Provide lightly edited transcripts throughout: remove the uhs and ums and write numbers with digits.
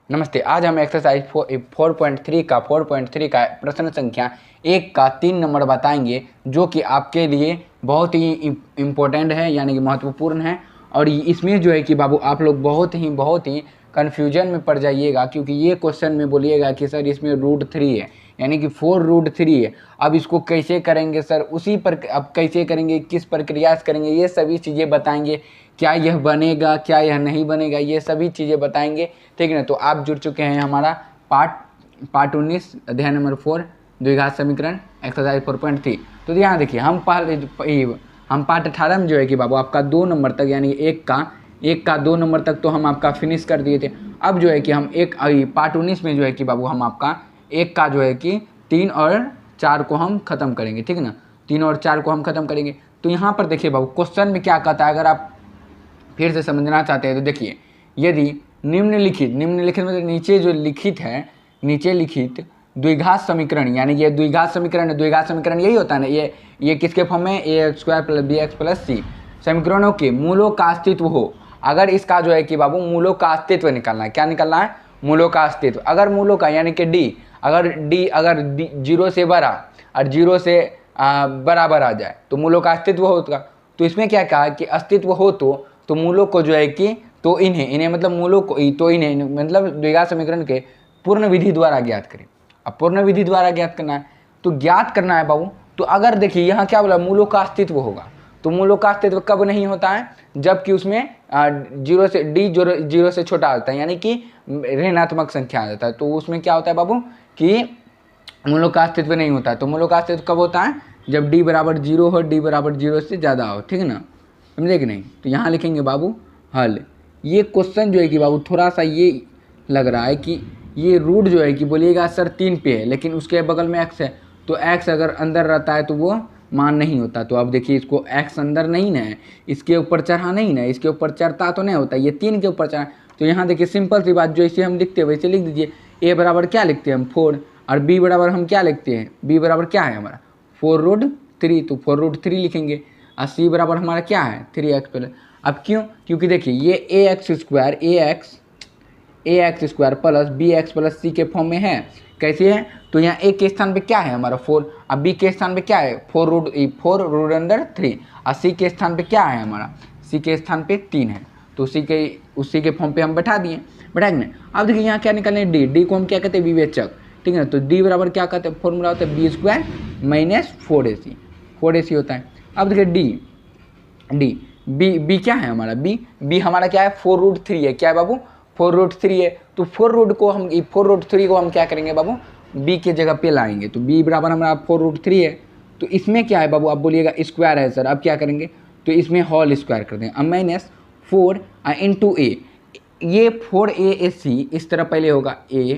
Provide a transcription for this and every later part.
नमस्ते। आज हम एक्सरसाइज 4.3 का प्रश्न संख्या 1 का 3 नंबर बताएंगे, जो कि आपके लिए बहुत ही इम्पोर्टेंट है, यानी कि महत्वपूर्ण है। और इसमें जो है कि बाबू आप लोग बहुत ही कन्फ्यूजन में पड़ जाइएगा, क्योंकि ये क्वेश्चन में बोलिएगा कि सर इसमें √3 है, यानी कि 4√3 है। अब इसको कैसे करेंगे सर, उसी पर अब कैसे करेंगे, किस प्रक्रिया से करेंगे, ये सभी चीज़ें बताएंगे। क्या यह बनेगा, क्या यह नहीं बनेगा, ये सभी चीज़ें बताएंगे, ठीक है ना। तो आप जुड़ चुके हैं हमारा पार्ट 19 अध्याय नंबर 4 द्विघात समीकरण एक्सरसाइज 4.3। तो यहाँ देखिए हम पार्ट 18 में जो है कि बाबू आपका 2 नंबर तक, यानी एक का 2 नंबर तक तो हम आपका फिनिश कर दिए थे। अब जो है कि हम पार्ट 19 में जो है कि बाबू हम आपका 1 का जो है कि 3 और 4 को हम खत्म करेंगे, ठीक है ना। 3 और 4 को हम खत्म करेंगे। तो यहाँ पर देखिए बाबू क्वेश्चन में क्या कहता है, अगर आप फिर से समझना चाहते हैं तो देखिए, यदि निम्नलिखित मतलब नीचे लिखित द्विघात समीकरण, यानी ये द्विघात समीकरण यही होता है ना, ये किसके फॉर्म में, ax² + bx + c समीकरणों के मूलों का अस्तित्व हो। अगर इसका जो है कि बाबू मूलों का अस्तित्व निकालना है, क्या निकालना है, मूलों का अस्तित्व। अगर मूलों का यानी कि d अगर 0 से बड़ा और 0 से बराबर आ जाए तो मूलों का अस्तित्व होगा। तो इसमें क्या कहा कि अस्तित्व हो तो मूलों को जो है कि तो इन्हें मतलब मूलों को तो इन्हें मतलब द्विघात समीकरण के पूर्ण विधि द्वारा ज्ञात करें। अब पूर्ण विधि द्वारा ज्ञात करना है, तो ज्ञात करना है बाबू। तो अगर देखिए यहाँ क्या बोला, मूलों का अस्तित्व होगा। तो मूलों का अस्तित्व कब नहीं होता है, जबकि उसमें 0 से छोटा होता है, यानी कि ऋणात्मक संख्या आ जाता है। तो उसमें क्या होता है बाबू कि मूलों का अस्तित्व नहीं होता है। तो मूलों का अस्तित्व कब होता है, जब d = 0 हो, d = 0 से ज़्यादा हो, ठीक है ना, समझे कि नहीं। तो यहाँ लिखेंगे बाबू हल। ये क्वेश्चन जो है कि बाबू थोड़ा सा ये लग रहा है कि ये रूट जो है कि बोलिएगा सर 3 पे है, लेकिन उसके बगल में x है, तो x अगर अंदर रहता है तो वो मान नहीं होता। तो अब देखिए इसको x अंदर नहीं ना है, इसके ऊपर चढ़ा नहीं ना, इसके ऊपर चढ़ता तो नहीं होता, ये 3 के ऊपर चढ़ा। तो यहाँ देखिए सिंपल सी बात, जो इसे हम लिखते हैं वैसे लिख दीजिए। a बराबर क्या लिखते हैं हम 4, और b बराबर हम क्या लिखते हैं, b बराबर क्या है हमारा 4√3, तो 4√3 लिखेंगे। और c बराबर हमारा क्या है 3x+। अब क्यों, क्योंकि देखिए ये ax² + bx + c के फॉर्म में है। कैसे है, तो यहाँ a के स्थान पे क्या है हमारा 4, अब b के स्थान पे क्या है 4√3, और c के स्थान पे क्या है हमारा, c के स्थान पे 3 है। तो उसी के फॉर्म पे हम बैठा दिए। अब देखिए यहाँ क्या निकलने, d को हम क्या कहते हैं, विवेचक, ठीक है ना। तो d बराबर क्या कहते हैं, फॉर्मूला होता है b² - 4ac होता है। अब देखिए b क्या है हमारा, b हमारा क्या है 4√3 है, क्या है बाबू 4√3 है। तो 4√3 को हम क्या करेंगे बाबू, b के जगह पे लाएंगे। तो b बराबर हमारा 4√3 है। तो इसमें क्या है बाबू, आप बोलिएगा स्क्वायर है सर, अब क्या करेंगे, तो इसमें होल स्क्वायर कर देंगे। अब -4 × a, ये 4ac इस तरह पहले होगा a,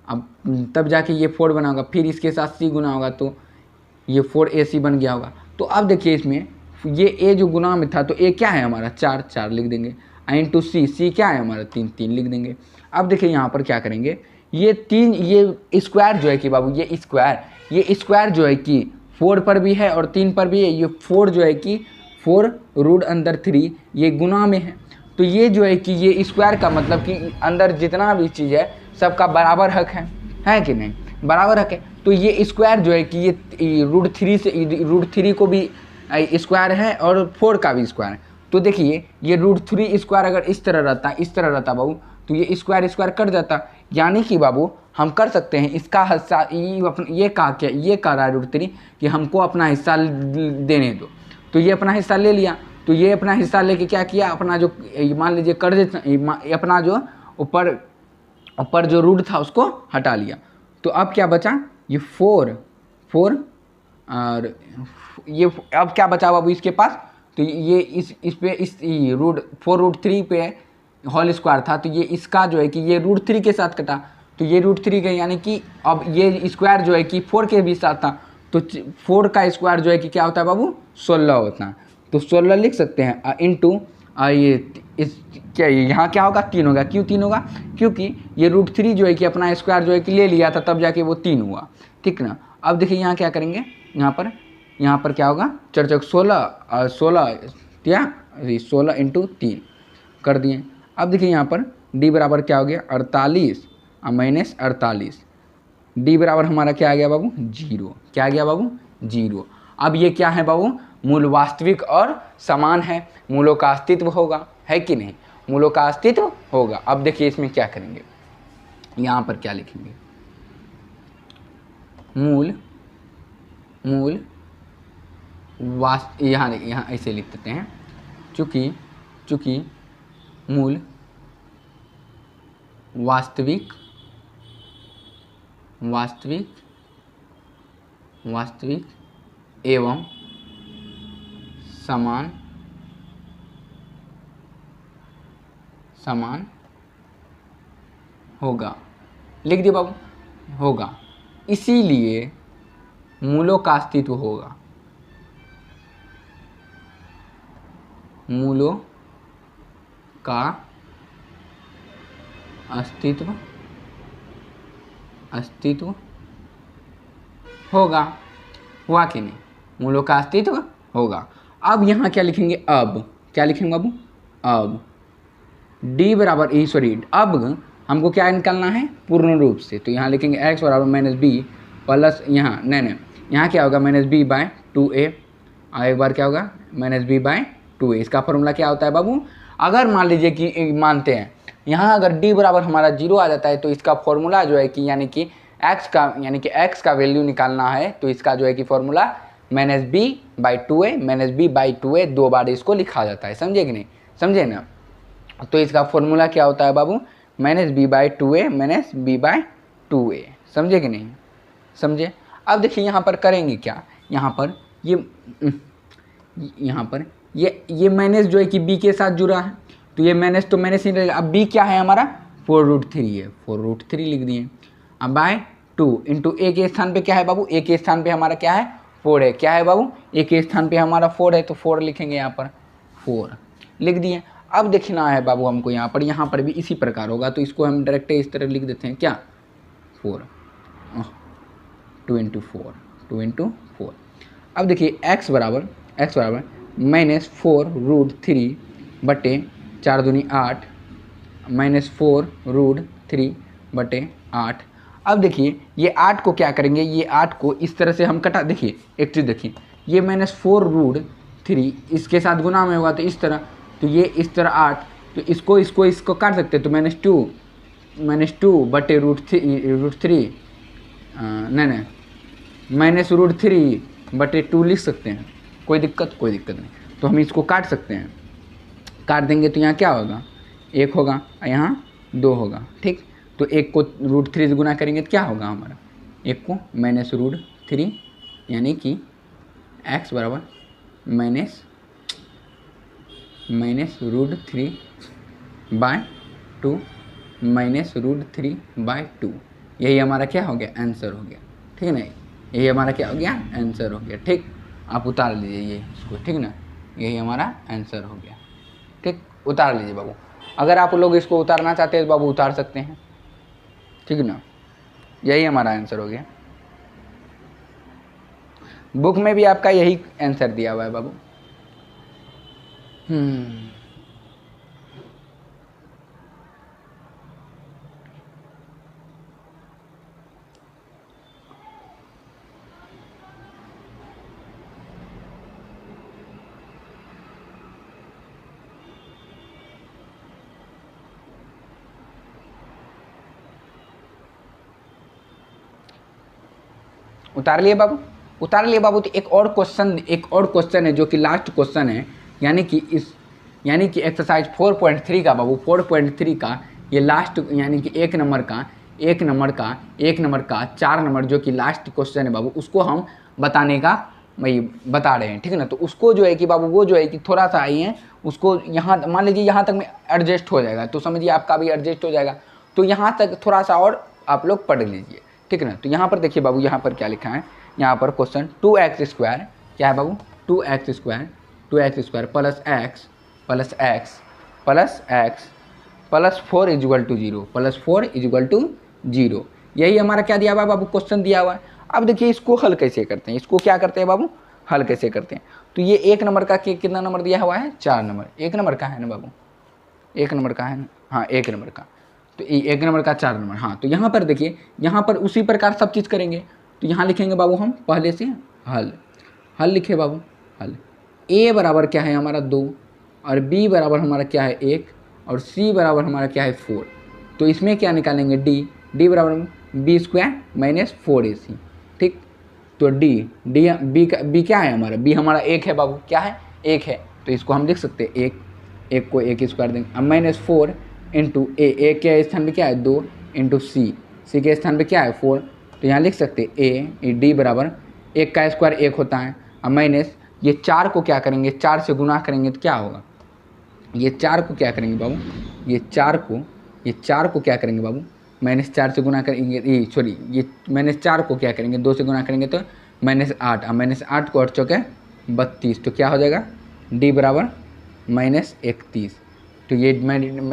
अब तब जाके ये 4 बना होगा, फिर इसके साथ c गुना होगा, तो ये 4ac बन गया होगा। तो अब देखिए इसमें ये a जो गुना में था, तो a क्या है हमारा 4 लिख देंगे, × c क्या है हमारा 3 लिख देंगे। अब देखिए यहाँ पर क्या करेंगे, ये स्क्वायर जो है कि बाबू ये स्क्वायर जो है कि 4 पर भी है और 3 पर भी है। ये 4 जो है कि 4√3 ये गुना में है। तो ये जो है कि ये स्क्वायर का मतलब कि अंदर जितना भी चीज़ है सबका बराबर हक है कि नहीं, बराबर हक है। तो ये स्क्वायर जो है कि ये √3 को भी स्क्वायर है और 4 का भी स्क्वायर है। तो देखिए ये √3 स्क्वायर अगर इस तरह रहता बाबू, तो ये स्क्वायर कट जाता, यानी कि बाबू हम कर सकते हैं इसका हिस्सा, ये कह रहा है √3 कि हमको अपना हिस्सा देने दो। तो ये अपना हिस्सा ले लिया, तो ये अपना हिस्सा लेके क्या किया, अपना जो मान लीजिए अपना जो ऊपर जो रूट था उसको हटा लिया। तो अब क्या बचा, ये 4 और ये अब क्या बचा बाबू इसके पास, तो ये इस पे 4√3 पे होल स्क्वायर था, तो ये इसका जो है कि ये √3 के साथ कटा, तो ये √3 के, यानी कि अब ये स्क्वायर जो है कि 4 के भी साथ था, तो 4 का स्क्वायर जो है कि क्या होता है बाबू 16 होता है। तो 16 लिख सकते हैं इंटू क्या यहाँ क्या होगा 3 होगा। क्यों 3 होगा, क्योंकि ये √3 जो है कि अपना स्क्वायर जो है कि ले लिया था, तब जाके वो 3 हुआ, ठीक ना। अब देखिए यहाँ क्या करेंगे, यहाँ पर क्या होगा 4 16 और 16 × 3 कर दिए। अब देखिए यहाँ पर डी बराबर क्या हो गया 48 और माइनस 48, डी बराबर हमारा क्या आ गया बाबू 0, क्या आ गया बाबू 0। अब ये क्या है बाबू, मूल वास्तविक और समान है, मूलों का अस्तित्व होगा, है कि नहीं, मूलों का अस्तित्व होगा। अब देखिए इसमें क्या करेंगे, यहाँ पर क्या लिखेंगे, मूल यहाँ ऐसे लिख देते हैं, चूँकि मूल वास्तविक एवं समान होगा, लिख दिया बाबू, होगा, इसीलिए मूलों का अस्तित्व होगा, मूलों का अस्तित्व होगा, हुआ कि नहीं, मूलों का अस्तित्व होगा। अब यहाँ क्या लिखेंगे, अब क्या लिखेंगे बाबू, अब डी बराबर अब हमको क्या निकालना है पूर्ण रूप से, तो यहाँ लिखेंगे x बराबर माइनस बी प्लस यहाँ नहीं यहाँ क्या होगा माइनस बी बाय 2a, और एक बार क्या होगा माइनस बी बाय 2a। इसका फॉर्मूला क्या होता है बाबू, अगर मान लीजिए कि मानते हैं यहाँ अगर d बराबर हमारा 0 आ जाता है तो इसका फॉर्मूला जो है कि यानी कि x का वैल्यू निकालना है, तो इसका जो है कि formula minus B by 2a दो बार इसको लिखा जाता है, समझे कि नहीं, समझे ना। तो इसका फॉर्मूला क्या होता है बाबू माइनस बी बाई 2a, समझे कि नहीं, समझे। अब देखिए यहाँ पर करेंगे क्या, यहाँ पर ये माइनस जो है कि b के साथ जुड़ा है, तो ये माइनस तो माइनस ही रहेगा। अब b क्या है हमारा 4√3 है, 4√3 लिख दिए। अब बाय 2 इंटू a के स्थान पे क्या है बाबू, a के स्थान पे हमारा क्या है 4 है, क्या है बाबू a के स्थान पे हमारा 4 है, तो 4 लिखेंगे, यहाँ पर 4 लिख दिए। अब देखना है बाबू हमको यहाँ पर भी इसी प्रकार होगा, तो इसको हम डायरेक्ट इस तरह लिख देते हैं, क्या 4 2 इंटू 4। अब देखिए x बराबर माइनस 4√3 बटे 4 दूनी 8 माइनस 4√3 बटे 8। अब देखिए ये 8 को क्या करेंगे, ये 8 को इस तरह से हम कटा, देखिए एक चीज़ देखिए, ये माइनस 4√3 इसके साथ गुना में होगा तो इस तरह, तो ये इस तरह 8, तो इसको काट सकते हैं, तो -2 बटे √3 नहीं माइनस √3 बटे 2 लिख सकते हैं, कोई दिक्कत नहीं। तो हम इसको काट सकते हैं, काट देंगे तो यहाँ क्या होगा 1 होगा और यहाँ 2 होगा, ठीक। तो 1 को √3 से गुना करेंगे तो क्या होगा हमारा, 1 को -√3 यानी कि x बराबर माइनस √3 बाय 2 -√3/2, यही हमारा क्या हो गया आंसर हो गया, ठीक है ना, यही हमारा क्या हो गया आंसर हो गया, ठीक। आप उतार लीजिए ये इसको, ठीक ना, यही हमारा आंसर हो गया, ठीक, उतार लीजिए बाबू। अगर आप लोग इसको उतारना चाहते हैं तो बाबू उतार सकते हैं, ठीक ना, यही हमारा आंसर हो गया। बुक में भी आपका यही आंसर दिया हुआ है बाबू। उतार लिए बाबू, उतार लिए बाबू। तो एक और क्वेश्चन है जो कि लास्ट क्वेश्चन है, यानी कि एक्सरसाइज 4.3 का बाबू, 4.3 का ये लास्ट, यानी कि एक नंबर का 4 नंबर जो कि लास्ट क्वेश्चन है बाबू, उसको हम बताने का बता रहे हैं, ठीक है ना। तो उसको जो है कि बाबू वो जो है कि थोड़ा सा आई है, उसको यहाँ मान लीजिए यहाँ तक में एडजस्ट हो जाएगा, तो समझिए आपका भी एडजस्ट हो जाएगा, तो यहाँ तक थोड़ा सा और आप लोग पढ़ लीजिए, ठीक है ना। तो यहाँ पर देखिए बाबू, यहाँ पर क्या लिखा है, यहाँ पर क्वेश्चन 2x² क्या है बाबू, 2x² प्लस x प्लस 4 = 0, यही हमारा क्या दिया हुआ है बाबू, क्वेश्चन दिया हुआ है। अब देखिए इसको हल कैसे करते हैं, इसको क्या करते हैं बाबू, हल कैसे करते हैं। तो ये 1 नंबर का कितना नंबर दिया हुआ है, 4 नंबर, 1 नंबर का है ना बाबू, एक नंबर का है ना, हाँ एक नंबर का, तो एक नंबर का 4 नंबर। हाँ तो यहाँ पर देखिए, यहाँ पर उसी प्रकार सब चीज़ करेंगे। तो यहाँ लिखेंगे बाबू हम पहले से हल, हल लिखे बाबू, हल। ए बराबर क्या है हमारा 2, और बी बराबर हमारा क्या है 1, और सी बराबर हमारा क्या है 4। तो इसमें क्या निकालेंगे डी, डी बराबर b² माइनस 4ac। ठीक, तो डी डी बी क्या है हमारा, बी हमारा 1 है बाबू, क्या है 1 है, तो इसको हम लिख सकते हैं 1, 1 को 1 स्क्वायर देंगे। अब -4 इंटू ए के स्थान पे क्या है 2, इंटू सी के स्थान पे क्या है 4, तो यहाँ लिख सकते हैं ए डी बराबर 1 का स्क्वायर 1 होता है। अब माइनस ये 4 को क्या करेंगे, 4 से गुना करेंगे तो क्या होगा, ये 4 को क्या करेंगे बाबू, ये 4 को क्या करेंगे बाबू, -4 से गुना करेंगे, ये सॉरी ये -4 को क्या करेंगे 2 से गुना करेंगे तो -8, अब -8 को 8 चौके 32, तो क्या हो जाएगा डी बराबर -31। तो ये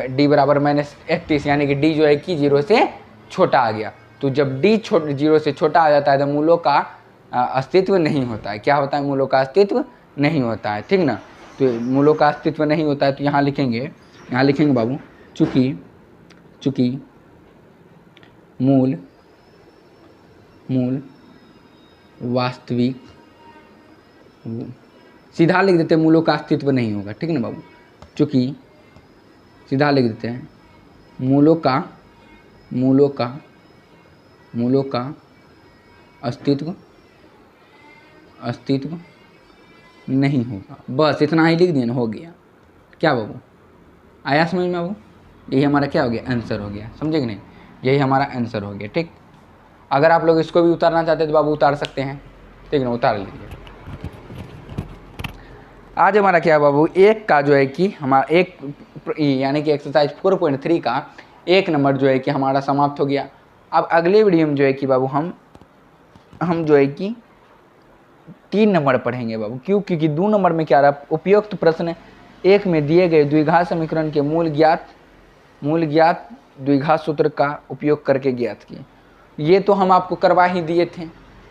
डी बराबर -31 यानी कि डी जो है कि 0 से छोटा आ गया। तो जब डी 0 से छोटा आ जाता है तो मूलों का अस्तित्व नहीं होता है। क्या होता है, मूलों का अस्तित्व नहीं होता है, ठीक ना। तो मूलों का अस्तित्व नहीं होता है, तो यहाँ लिखेंगे बाबू चूँकि मूल वास्तविक, सीधा लिख देते हैं मूलों का अस्तित्व नहीं होगा, ठीक ना बाबू। चूँकि सीधा लिख देते हैं मूलों का अस्तित्व नहीं होगा, बस इतना ही लिख दिया ना, हो गया। क्या बाबू, आया समझ में बाबू, यही हमारा क्या हो गया, आंसर हो गया, समझे कि नहीं, यही हमारा आंसर हो गया। ठीक, अगर आप लोग इसको भी उतारना चाहते हैं तो बाबू उतार सकते हैं, ठीक ना, उतार लीजिए। आज हमारा क्या बाबू, एक का जो है कि हमारा एक यानी कि एक्सरसाइज 4.3 का 1 नंबर जो है कि हमारा समाप्त हो गया। अब अगले वीडियो में जो है कि बाबू हम जो है कि 3 नंबर पढ़ेंगे बाबू। क्यों, क्योंकि 2 नंबर में क्या रहा, उपयुक्त प्रश्न 1 में दिए गए द्विघात समीकरण के मूल ज्ञात द्विघात सूत्र का उपयोग करके ज्ञात किए। ये तो हम आपको करवा ही दिए थे,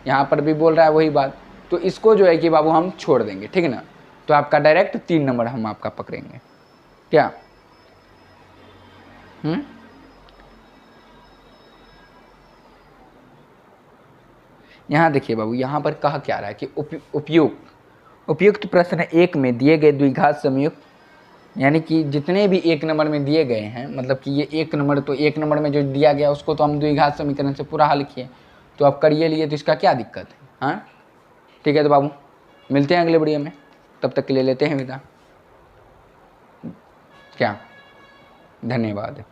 यहाँ पर भी बोल रहा है वही बात। तो इसको जो है कि बाबू हम छोड़ देंगे, ठीक है ना। तो आपका डायरेक्ट 3 नंबर हम आपका पकड़ेंगे, क्या यहाँ देखिए बाबू, यहाँ पर कहा क्या रहा है कि उपयुक्त प्रश्न 1 में दिए गए द्विघात संयुक्त, यानी कि जितने भी 1 नंबर में दिए गए हैं, मतलब कि ये 1 नंबर, तो 1 नंबर में जो दिया गया उसको तो हम द्विघात समीकरण से पूरा हल किए, तो आप करिए लिए, तो इसका क्या दिक्कत है। हाँ ठीक है, तो बाबू मिलते हैं अगले वीडियो में, तब तक के लिए लेते हैं विदा। क्या, धन्यवाद।